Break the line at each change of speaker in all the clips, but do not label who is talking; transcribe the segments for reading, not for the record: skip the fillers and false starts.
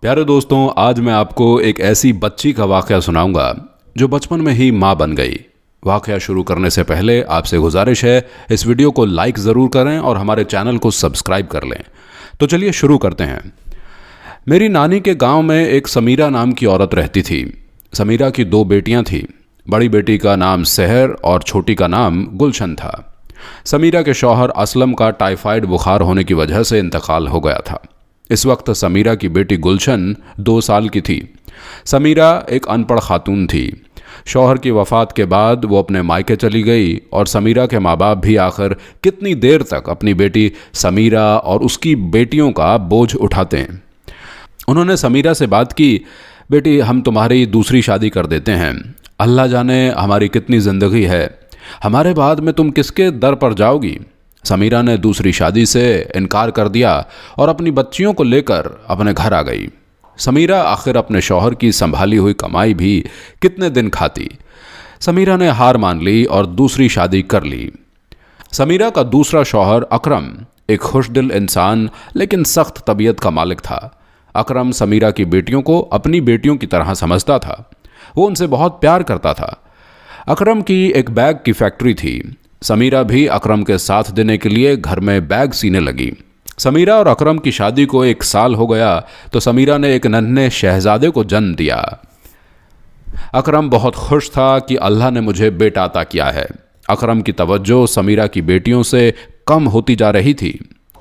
प्यारे दोस्तों, आज मैं आपको एक ऐसी बच्ची का वाकया सुनाऊंगा जो बचपन में ही माँ बन गई। वाकया शुरू करने से पहले आपसे गुजारिश है, इस वीडियो को लाइक ज़रूर करें और हमारे चैनल को सब्सक्राइब कर लें। तो चलिए शुरू करते हैं। मेरी नानी के गांव में एक समीरा नाम की औरत रहती थी। समीरा की 2 बेटियां थीं। बड़ी बेटी का नाम सहर और छोटी का नाम गुलशन था। समीरा के शौहर असलम का टाइफाइड बुखार होने की वजह से इंतकाल हो गया था। इस वक्त समीरा की बेटी गुलशन 2 साल की थी। समीरा एक अनपढ़ खातून थी। शौहर की वफ़ात के बाद वो अपने मायके चली गई और समीरा के माँ बाप भी आखिर कितनी देर तक अपनी बेटी समीरा और उसकी बेटियों का बोझ उठाते हैं। उन्होंने समीरा से बात की, बेटी हम तुम्हारी दूसरी शादी कर देते हैं। अल्लाह जाने हमारी कितनी ज़िंदगी है, हमारे बाद में तुम किसके दर पर जाओगी। समीरा ने दूसरी शादी से इनकार कर दिया और अपनी बच्चियों को लेकर अपने घर आ गई। समीरा आखिर अपने शौहर की संभाली हुई कमाई भी कितने दिन खाती। समीरा ने हार मान ली और दूसरी शादी कर ली। समीरा का दूसरा शौहर अकरम एक खुशदिल इंसान लेकिन सख्त तबीयत का मालिक था। अकरम समीरा की बेटियों को अपनी बेटियों की तरह समझता था। वो उनसे बहुत प्यार करता था। अकरम की एक बैग की फैक्ट्री थी। समीरा भी अकरम के साथ देने के लिए घर में बैग सीने लगी। समीरा और अकरम की शादी को 1 साल हो गया तो समीरा ने एक नन्हे शहजादे को जन्म दिया। अकरम बहुत खुश था कि अल्लाह ने मुझे बेटा अता किया है। अकरम की तवज्जो समीरा की बेटियों से कम होती जा रही थी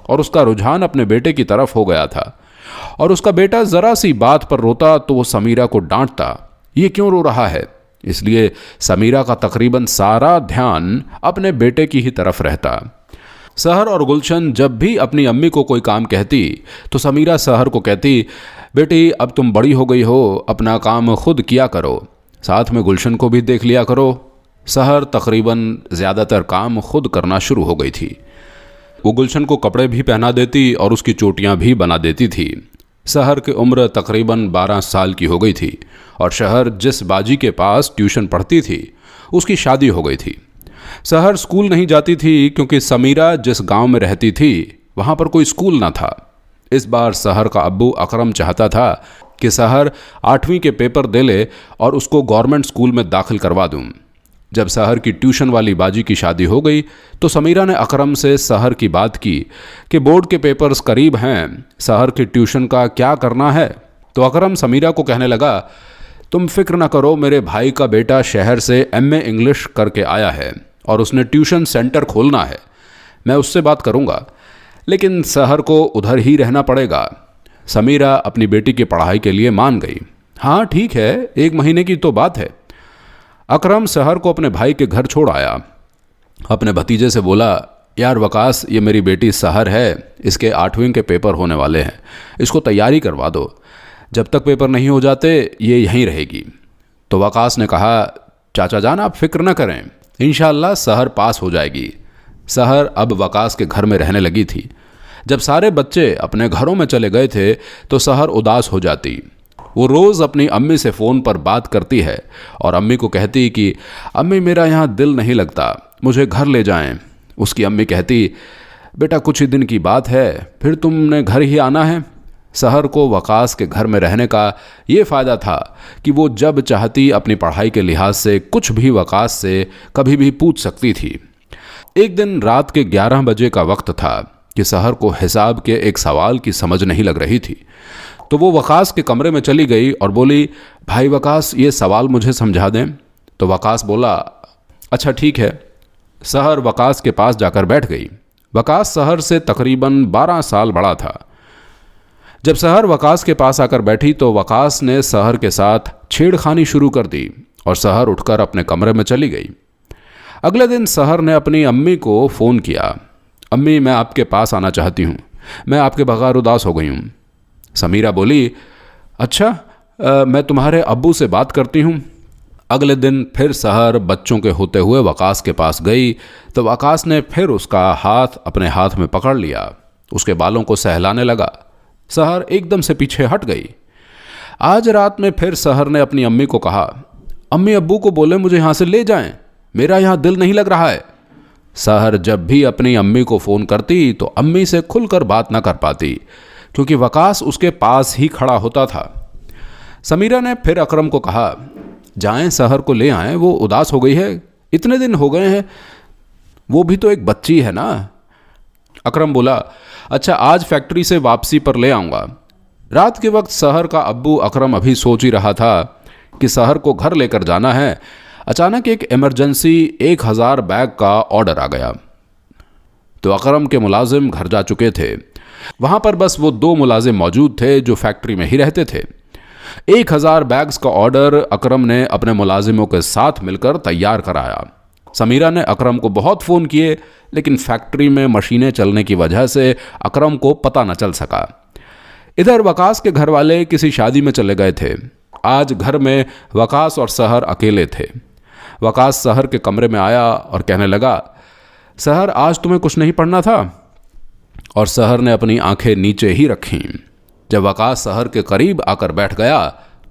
और उसका रुझान अपने बेटे की तरफ हो गया था। और उसका बेटा ज़रा सी बात पर रोता तो वो समीरा को डांटता, ये क्यों रो रहा है। इसलिए समीरा का तकरीबन सारा ध्यान अपने बेटे की ही तरफ रहता। सहर और गुलशन जब भी अपनी अम्मी को कोई काम कहती तो समीरा सहर को कहती, बेटी अब तुम बड़ी हो गई हो, अपना काम खुद किया करो, साथ में गुलशन को भी देख लिया करो। सहर तकरीबन ज़्यादातर काम खुद करना शुरू हो गई थी। वो गुलशन को कपड़े भी पहना देती और उसकी चोटियाँ भी बना देती थी। सहर की उम्र तकरीबन 12 साल की हो गई थी और शहर जिस बाजी के पास ट्यूशन पढ़ती थी उसकी शादी हो गई थी। सहर स्कूल नहीं जाती थी क्योंकि समीरा जिस गांव में रहती थी वहां पर कोई स्कूल ना था। इस बार सहर का अब्बू अकरम चाहता था कि सहर 8वीं के पेपर दे ले और उसको गवर्नमेंट स्कूल में दाखिल करवा दूं। जब सहर की ट्यूशन वाली बाजी की शादी हो गई तो समीरा ने अकरम से सहर की बात की कि बोर्ड के पेपर्स करीब हैं, सहर की ट्यूशन का क्या करना है। तो अकरम समीरा को कहने लगा, तुम फिक्र ना करो, मेरे भाई का बेटा शहर से MA इंग्लिश करके आया है और उसने ट्यूशन सेंटर खोलना है, मैं उससे बात करूँगा, लेकिन सहर को उधर ही रहना पड़ेगा। समीरा अपनी बेटी की पढ़ाई के लिए मान गई। हाँ ठीक है, 1 महीने की तो बात है। अकरम सहर को अपने भाई के घर छोड़ आया। अपने भतीजे से बोला, यार वकास, ये मेरी बेटी सहर है, इसके 8वीं के पेपर होने वाले हैं, इसको तैयारी करवा दो, जब तक पेपर नहीं हो जाते ये यहीं रहेगी। तो वकास ने कहा, चाचा जान आप फिक्र न करें, इंशाअल्लाह सहर पास हो जाएगी। सहर अब वकास के घर में रहने लगी थी। जब सारे बच्चे अपने घरों में चले गए थे तो सहर उदास हो जाती। वो रोज़ अपनी अम्मी से फ़ोन पर बात करती है और अम्मी को कहती कि अम्मी मेरा यहाँ दिल नहीं लगता, मुझे घर ले जाएं। उसकी अम्मी कहती, बेटा कुछ ही दिन की बात है, फिर तुमने घर ही आना है। सहर को वकास के घर में रहने का ये फ़ायदा था कि वो जब चाहती अपनी पढ़ाई के लिहाज से कुछ भी वकास से कभी भी पूछ सकती थी। एक दिन रात के 11 बजे का वक्त था कि सहर को हिसाब के एक सवाल की समझ नहीं लग रही थी। तो वो वकास के कमरे में चली गई और बोली, भाई वकास ये सवाल मुझे समझा दें। तो वकास बोला, अच्छा ठीक है। सहर वकास के पास जाकर बैठ गई। वकास सहर से तकरीबन 12 साल बड़ा था। जब सहर वकास के पास आकर बैठी तो वकास ने सहर के साथ छेड़खानी शुरू कर दी और सहर उठकर अपने कमरे में चली गई। अगले दिन सहर ने अपनी अम्मी को फ़ोन किया, अम्मी मैं आपके पास आना चाहती हूँ, मैं आपके बगैर उदास हो गई हूँ। समीरा बोली, अच्छा मैं तुम्हारे अब्बू से बात करती हूँ। अगले दिन फिर सहर बच्चों के होते हुए वकास के पास गई तो वकास ने फिर उसका हाथ अपने हाथ में पकड़ लिया, उसके बालों को सहलाने लगा। सहर एकदम से पीछे हट गई। आज रात में फिर सहर ने अपनी अम्मी को कहा, अम्मी अब्बू को बोले मुझे यहाँ से ले जाएं, मेरा यहाँ दिल नहीं लग रहा है। सहर जब भी अपनी अम्मी को फ़ोन करती तो अम्मी से खुलकर बात न कर पाती क्योंकि वकास उसके पास ही खड़ा होता था। समीरा ने फिर अकरम को कहा, जाएं शहर को ले आएं, वो उदास हो गई है, इतने दिन हो गए हैं, वो भी तो एक बच्ची है ना। अकरम बोला, अच्छा आज फैक्ट्री से वापसी पर ले आऊँगा। रात के वक्त शहर का अब्बू अकरम अभी सोच ही रहा था कि शहर को घर लेकर जाना है। अचानक एक इमरजेंसी 1000 बैग का ऑर्डर आ गया। तो अकरम के मुलाजिम घर जा चुके थे। वहाँ पर बस वो 2 मुलाजिम मौजूद थे जो फैक्ट्री में ही रहते थे। 1000 बैग्स का ऑर्डर अकरम ने अपने मुलाजिमों के साथ मिलकर तैयार कराया। समीरा ने अकरम को बहुत फ़ोन किए, लेकिन फैक्ट्री में मशीनें चलने की वजह से अकरम को पता न चल सका। इधर वकास के घर वाले किसी शादी में चले गए थे। आज घर में वकास और सहर अकेले थे। वकास सहर के कमरे में आया और कहने लगा, सहर आज तुम्हें कुछ नहीं पढ़ना था? और सहर ने अपनी आंखें नीचे ही रखीं। जब वकास सहर के करीब आकर बैठ गया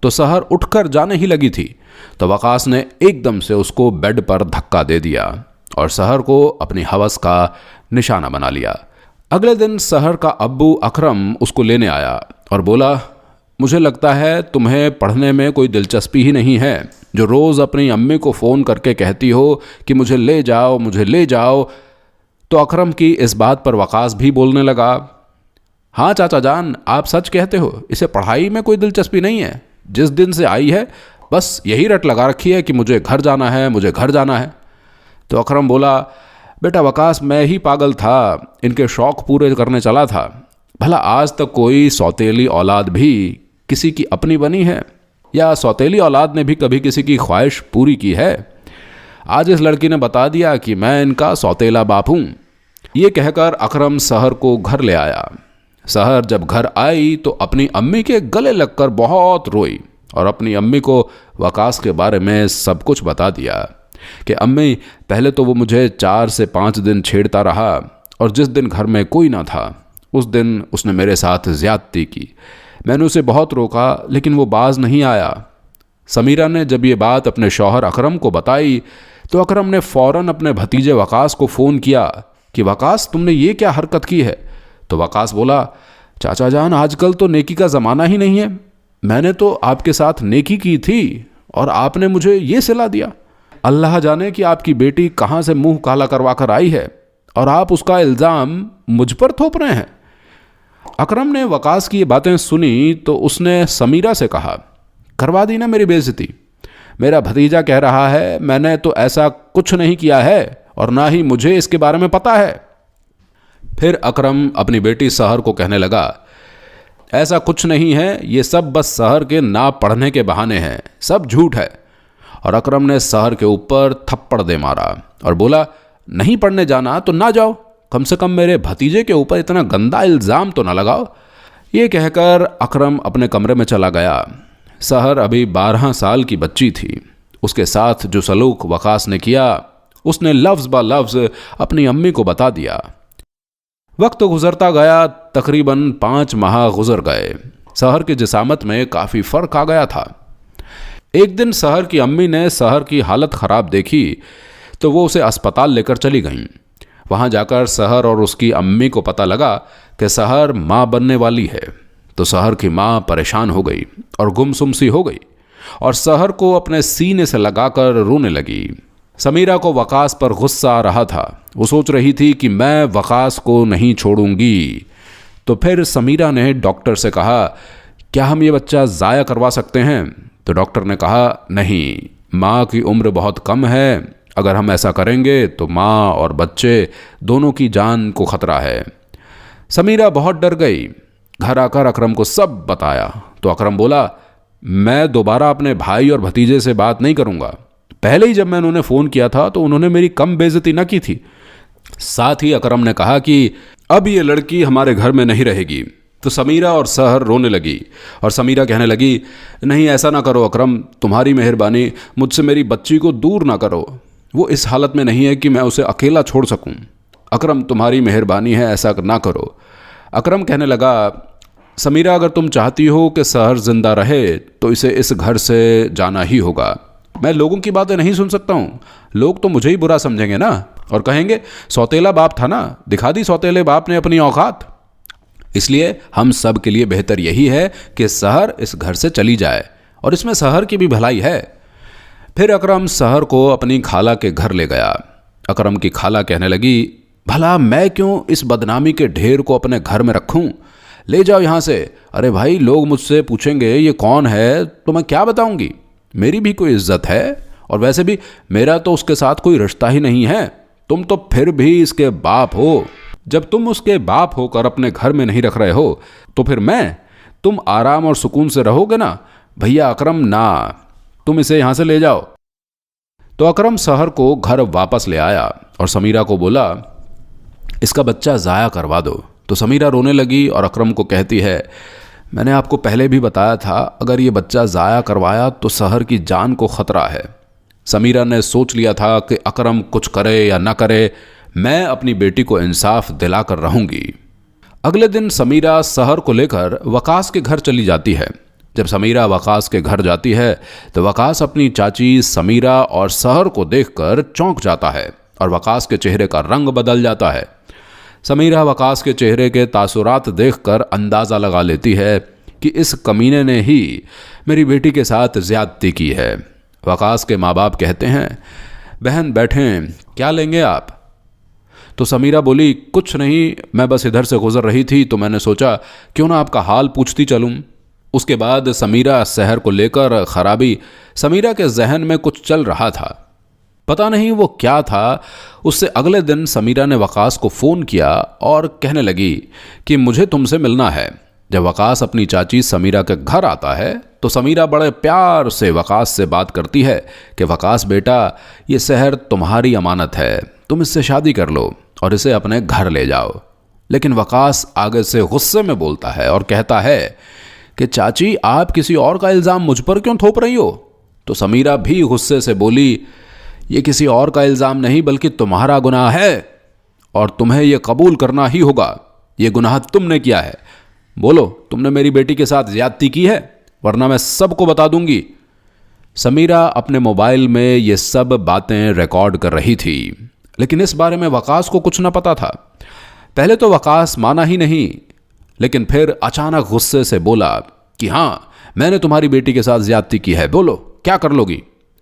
तो सहर उठकर जाने ही लगी थी, तो वकास ने एकदम से उसको बेड पर धक्का दे दिया और सहर को अपनी हवस का निशाना बना लिया। अगले दिन सहर का अब्बू अकरम उसको लेने आया और बोला, मुझे लगता है तुम्हें पढ़ने में कोई दिलचस्पी ही नहीं है, जो रोज़ अपनी अम्मी को फ़ोन करके कहती हो कि मुझे ले जाओ, मुझे ले जाओ। तो अकरम की इस बात पर वकास भी बोलने लगा, हाँ चाचा जान, आप सच कहते हो, इसे पढ़ाई में कोई दिलचस्पी नहीं है। जिस दिन से आई है बस यही रट लगा रखी है कि मुझे घर जाना है, मुझे घर जाना है। तो अकरम बोला, बेटा वकास, मैं ही पागल था, इनके शौक़ पूरे करने चला था। भला आज तक कोई सौतेली औलाद भी किसी की अपनी बनी है, या सौतेली औलाद ने भी कभी किसी की ख्वाहिश पूरी की है? आज इस लड़की ने बता दिया कि मैं इनका सौतेला बाप हूँ। ये कहकर अकरम सहर को घर ले आया। सहर जब घर आई तो अपनी अम्मी के गले लगकर बहुत रोई और अपनी अम्मी को वकास के बारे में सब कुछ बता दिया कि अम्मी, पहले तो वो मुझे 4 से 5 दिन छेड़ता रहा और जिस दिन घर में कोई ना था उस दिन उसने मेरे साथ ज़्यादती की। मैंने उसे बहुत रोका लेकिन वो बाज नहीं आया। समीरा ने जब ये बात अपने शौहर अकरम को बताई तो अकरम ने फ़ौरन अपने भतीजे वकास को फ़ोन किया कि वकास, तुमने ये क्या हरकत की है? तो वकास बोला, चाचा जान, आजकल तो नेकी का ज़माना ही नहीं है। मैंने तो आपके साथ नेकी की थी और आपने मुझे ये सिला दिया। अल्लाह जाने कि आपकी बेटी कहाँ से मुंह काला करवा कर आई है और आप उसका इल्ज़ाम मुझ पर थोप रहे हैं। अकरम ने वकास की ये बातें सुनी तो उसने समीरा से कहा, करवा दी ना मेरी बेइज्जती। मेरा भतीजा कह रहा है मैंने तो ऐसा कुछ नहीं किया है और ना ही मुझे इसके बारे में पता है। फिर अकरम अपनी बेटी सहर को कहने लगा, ऐसा कुछ नहीं है, ये सब बस सहर के ना पढ़ने के बहाने हैं, सब झूठ है। और अकरम ने सहर के ऊपर थप्पड़ दे मारा और बोला, नहीं पढ़ने जाना तो ना जाओ, कम से कम मेरे भतीजे के ऊपर इतना गंदा इल्ज़ाम तो ना लगाओ। ये कहकर अकरम अपने कमरे में चला गया। सहर अभी 12 साल की बच्ची थी। उसके साथ जो सलूक वकास ने किया उसने लफ्ज़ ब लफ्ज़ अपनी अम्मी को बता दिया। वक्त गुजरता गया, तकरीबन 5 माह गुजर गए। सहर की जिसामत में काफ़ी फ़र्क आ गया था। एक दिन सहर की अम्मी ने सहर की हालत ख़राब देखी तो वो उसे अस्पताल लेकर चली गईं। वहाँ जाकर सहर और उसकी अम्मी को पता लगा कि सहर माँ बनने वाली है। तो सहर की माँ परेशान हो गई और गुमसुम सी हो गई और सहर को अपने सीने से लगाकर रोने लगी। समीरा को वकास पर गुस्सा आ रहा था। वो सोच रही थी कि मैं वकास को नहीं छोड़ूंगी। तो फिर समीरा ने डॉक्टर से कहा, क्या हम ये बच्चा ज़ाया करवा सकते हैं? तो डॉक्टर ने कहा, नहीं, माँ की उम्र बहुत कम है, अगर हम ऐसा करेंगे तो माँ और बच्चे दोनों की जान को खतरा है। समीरा बहुत डर गई। घर आकर अकरम को सब बताया तो अकरम बोला, मैं दोबारा अपने भाई और भतीजे से बात नहीं करूँगा। पहले ही जब मैंने उन्हें फ़ोन किया था तो उन्होंने मेरी कम बेइज्जती न की थी। साथ ही अकरम ने कहा कि अब ये लड़की हमारे घर में नहीं रहेगी। तो समीरा और सहर रोने लगी और समीरा कहने लगी, नहीं ऐसा ना करो अकरम, तुम्हारी मेहरबानी, मुझसे मेरी बच्ची को दूर ना करो। वो इस हालत में नहीं है कि मैं उसे अकेला छोड़ सकूं। अकरम तुम्हारी मेहरबानी है, ऐसा ना करो। अकरम कहने लगा, समीरा अगर तुम चाहती हो कि सहर जिंदा रहे तो इसे इस घर से जाना ही होगा। मैं लोगों की बातें नहीं सुन सकता हूँ। लोग तो मुझे ही बुरा समझेंगे ना और कहेंगे सौतेला बाप था ना, दिखा दी सौतेले बाप ने अपनी औकात। इसलिए हम सब के लिए बेहतर यही है कि सहर इस घर से चली जाए, और इसमें सहर की भी भलाई है। फिर अकरम सहर को अपनी खाला के घर ले गया। अकरम की खाला कहने लगी, भला मैं क्यों इस बदनामी के ढेर को अपने घर में रखूं? ले जाओ यहाँ से। अरे भाई, लोग मुझसे पूछेंगे ये कौन है, तो मैं क्या बताऊंगी? मेरी भी कोई इज्जत है, और वैसे भी मेरा तो उसके साथ कोई रिश्ता ही नहीं है। तुम तो फिर भी इसके बाप हो। जब तुम उसके बाप होकर अपने घर में नहीं रख रहे हो, तो फिर तुम आराम और सुकून से रहोगे ना? भैया अकरम, ना, तुम इसे यहाँ से ले जाओ। तो अकरम सहर को घर वापस ले आया और समीरा को बोला, इसका बच्चा ज़ाया करवा दो। तो समीरा रोने लगी और अकरम को कहती है, मैंने आपको पहले भी बताया था, अगर ये बच्चा ज़ाया करवाया तो सहर की जान को ख़तरा है। समीरा ने सोच लिया था कि अकरम कुछ करे या ना करे, मैं अपनी बेटी को इंसाफ दिलाकर रहूंगी। अगले दिन समीरा सहर को लेकर वकास के घर चली जाती है। जब समीरा वकास के घर जाती है तो वकास अपनी चाची समीरा और सहर को देखकर चौंक जाता है और वकास के चेहरे का रंग बदल जाता है। समीरा वकास के चेहरे के तासुरात देखकर अंदाज़ा लगा लेती है कि इस कमीने ने ही मेरी बेटी के साथ ज़्यादती की है। वकास के माँ बाप कहते हैं, बहन बैठें, क्या लेंगे आप? तो समीरा बोली, कुछ नहीं, मैं बस इधर से गुजर रही थी तो मैंने सोचा क्यों ना आपका हाल पूछती चलूं। उसके बाद समीरा शहर को लेकर खराबी। समीरा के जहन में कुछ चल रहा था, पता नहीं वो क्या था। उससे अगले दिन समीरा ने वकास को फ़ोन किया और कहने लगी कि मुझे तुमसे मिलना है। जब वकास अपनी चाची समीरा के घर आता है तो समीरा बड़े प्यार से वकास से बात करती है कि वकास बेटा, ये शहर तुम्हारी अमानत है, तुम इससे शादी कर लो और इसे अपने घर ले जाओ। लेकिन वकास आगे से गुस्से में बोलता है और कहता है कि चाची, आप किसी और का इल्ज़ाम मुझ पर क्यों थोप रही हो? तो समीरा भी गुस्से से बोली, ये किसी और का इल्ज़ाम नहीं बल्कि तुम्हारा गुनाह है और तुम्हें यह कबूल करना ही होगा। ये गुनाह तुमने किया है। बोलो, तुमने मेरी बेटी के साथ ज़्यादती की है, वरना मैं सबको बता दूंगी। समीरा अपने मोबाइल में ये सब बातें रिकॉर्ड कर रही थी, लेकिन इस बारे में वकास को कुछ न पता था। पहले तो वकास माना ही नहीं, लेकिन फिर अचानक गुस्से से बोला कि हाँ, मैंने तुम्हारी बेटी के साथ ज़्यादती की है, बोलो क्या कर लोगी?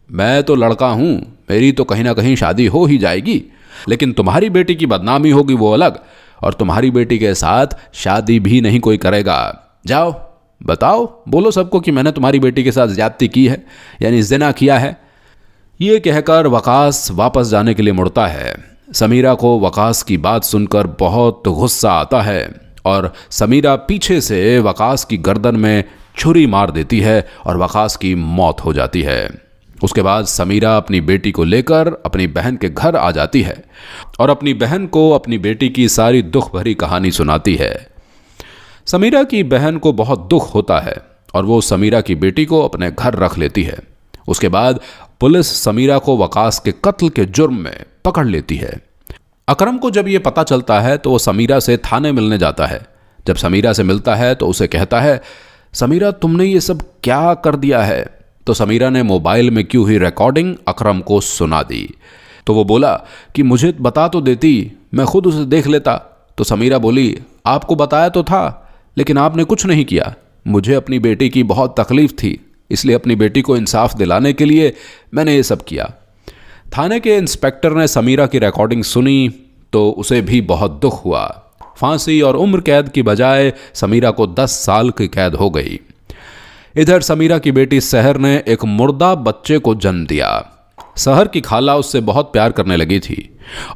मैं तो लड़का हूँ, मेरी तो कहीं ना कहीं शादी हो ही जाएगी, लेकिन तुम्हारी बेटी की बदनामी होगी वो अलग, और तुम्हारी बेटी के साथ शादी भी नहीं कोई करेगा। जाओ बताओ, बोलो सबको कि मैंने तुम्हारी बेटी के साथ ज़्यादती की है, यानी ज़िना किया है। ये कहकर वकास वापस जाने के लिए मुड़ता है। समीरा को वकास की बात सुनकर बहुत गुस्सा आता है और समीरा पीछे से वकास की गर्दन में छुरी मार देती है और वकास की मौत हो जाती है। उसके बाद समीरा अपनी बेटी को लेकर अपनी बहन के घर आ जाती है और अपनी बहन को अपनी बेटी की सारी दुख भरी कहानी सुनाती है। समीरा की बहन को बहुत दुख होता है और वो समीरा की बेटी को अपने घर रख लेती है। उसके बाद पुलिस समीरा को वकास के कत्ल के जुर्म में पकड़ लेती है। अकरम को जब ये पता चलता है तो वो समीरा से थाने मिलने जाता है। जब समीरा से मिलता है तो उसे कहता है, समीरा तुमने ये सब क्या कर दिया है? तो समीरा ने मोबाइल में की हुई रिकॉर्डिंग अकरम को सुना दी। तो वो बोला कि मुझे बता तो देती, मैं खुद उसे देख लेता। तो समीरा बोली, आपको बताया तो था, लेकिन आपने कुछ नहीं किया। मुझे अपनी बेटी की बहुत तकलीफ थी, इसलिए अपनी बेटी को इंसाफ दिलाने के लिए मैंने ये सब किया। थाने के इंस्पेक्टर ने समीरा की रिकॉर्डिंग सुनी तो उसे भी बहुत दुख हुआ। फांसी और उम्र कैद की बजाय समीरा को 10 साल की कैद हो गई। इधर समीरा की बेटी सहर ने एक मुर्दा बच्चे को जन्म दिया। सहर की खाला उससे बहुत प्यार करने लगी थी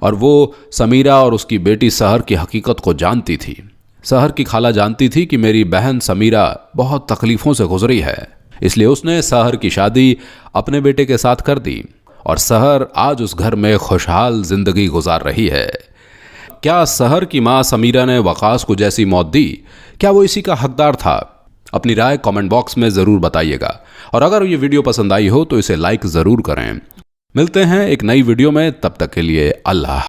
और वो समीरा और उसकी बेटी सहर की हकीकत को जानती थी। सहर की खाला जानती थी कि मेरी बहन समीरा बहुत तकलीफ़ों से गुजरी है, इसलिए उसने सहर की शादी अपने बेटे के साथ कर दी और सहर आज उस घर में खुशहाल जिंदगी गुजार रही है। क्या सहर की माँ समीरा ने वकास को जैसी मौत दी, क्या वो इसी का हकदार था? अपनी राय कमेंट बॉक्स में ज़रूर बताइएगा और अगर ये वीडियो पसंद आई हो तो इसे लाइक ज़रूर करें। मिलते हैं एक नई वीडियो में, तब तक के लिए अल्लाह।